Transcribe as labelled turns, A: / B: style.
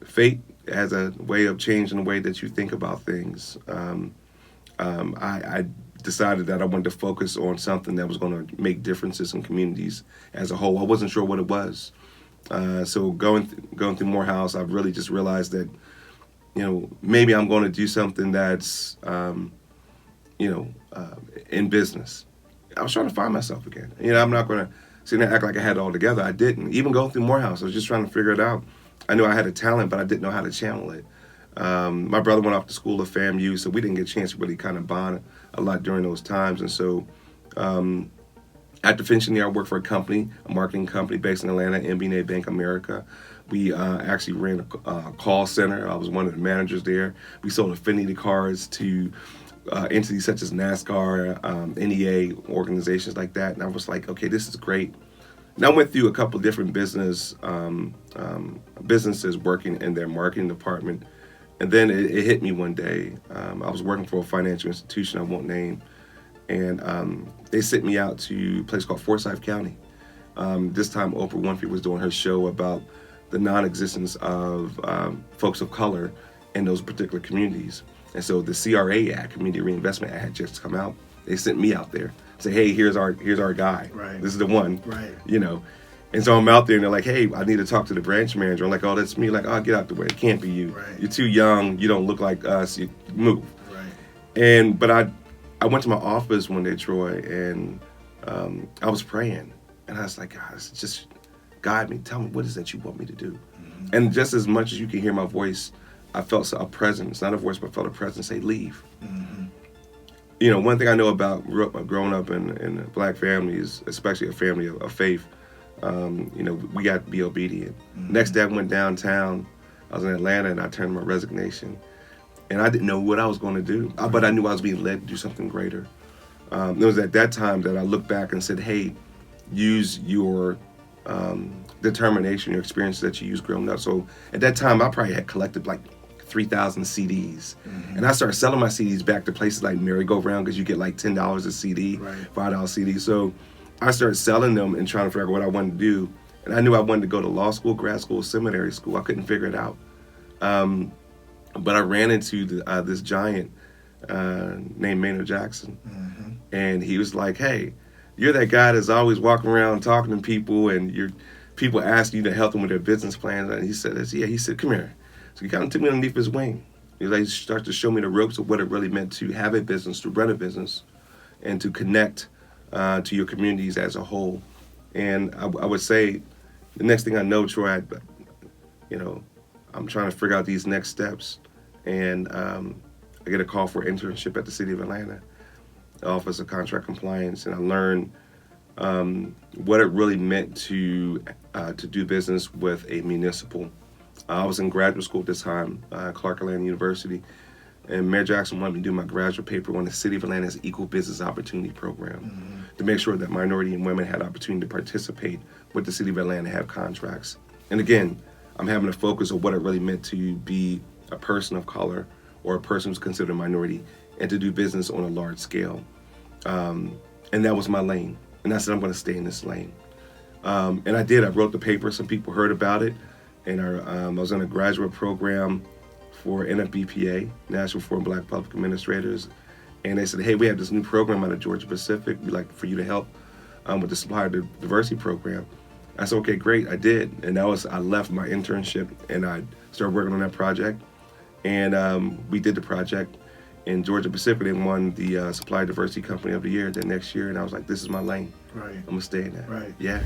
A: fate has a way of changing the way that you think about things. I decided that I wanted to focus on something that was going to make differences in communities as a whole. I wasn't sure what it was. So going through Morehouse, I've really just realized that, maybe I'm going to do something that's, in business. I was trying to find myself again. I'm not going to sit there and act like I had it all together. I didn't. Even going through Morehouse, I was just trying to figure it out. I knew I had a talent, but I didn't know how to channel it. My brother went off to school at FAMU, so we didn't get a chance to really kind of bond a lot during those times. And so after finishing there, I worked for a marketing company based in Atlanta, MBNA Bank America. We actually ran a call center. I was one of the managers there. We sold affinity cards to entities such as NASCAR, NEA, organizations like that. And I was like, okay, this is great. And I went through a couple of different businesses working in their marketing department. And then it hit me one day. I was working for a financial institution I won't name. And they sent me out to a place called Forsyth County. This time Oprah Winfrey was doing her show about the non-existence of folks of color in those particular communities. And so the CRA Act, Community Reinvestment Act, had just come out. They sent me out there, say, hey, here's our guy.
B: Right.
A: This is the one.
B: Right.
A: And so I'm out there, and they're like, hey, I need to talk to the branch manager. I'm like, oh, that's me. Like, oh, get out the way. It can't be you.
B: Right.
A: You're too young. You don't look like us. You move.
B: Right.
A: But I went to my office one day, Troy, and I was praying. And I was like, God, just guide me. Tell me, what is that you want me to do? Mm-hmm. And just as much as you can hear my voice, I felt a presence, not a voice, but I felt a presence say, leave. Mm-hmm. One thing I know about growing up in Black families, especially a family of faith, we got to be obedient. Mm-hmm. Next day I went downtown. I was in Atlanta, and I turned in my resignation. And I didn't know what I was going to do, but I knew I was being led to do something greater. It was at that time that I looked back and said, hey, use your determination, your experiences that you used growing up. So at that time, I probably had collected like 3,000 CDs. Mm-hmm. And I started selling my CDs back to places like Merry-Go-Round, because you get like $10 a CD, right. $5 CD. So I started selling them and trying to figure out what I wanted to do. And I knew I wanted to go to law school, grad school, seminary school. I couldn't figure it out. But I ran into this giant named Maynard Jackson. Mm-hmm. And he was like, hey, you're that guy that's always walking around talking to people, and people ask you to help them with their business plans. And he said, yeah. He said, come here. So he kind of took me underneath his wing. He started to show me the ropes of what it really meant to have a business, to run a business, and to connect to your communities as a whole. And I would say the next thing I know, Troy, I'm trying to figure out these next steps. And I get a call for an internship at the City of Atlanta, Office of Contract Compliance, and I learned what it really meant to do business with a municipal. I was in graduate school at this time, Clark Atlanta University, and Mayor Jackson wanted me to do my graduate paper on the City of Atlanta's Equal Business Opportunity Program, to make sure that minority and women had opportunity to participate with the City of Atlanta, have contracts. And again, I'm having a focus on what it really meant to be a person of color or a person who's considered a minority, and to do business on a large scale. And that was my lane. And I said, I'm going to stay in this lane. And I did. I wrote the paper. Some people heard about it. And I was in a graduate program for NFBPA, National Forum Black Public Administrators. And they said, hey, we have this new program out of Georgia Pacific. We'd like for you to help with the supplier diversity program. I said, okay, great. I did. And I left my internship, and I started working on that project. And we did the project. In Georgia Pacific, they won the Supplier Diversity Company of the Year the next year. And I was like, this is my lane.
B: Right.
A: I'm going to stay in that.
B: Right.
A: Yeah.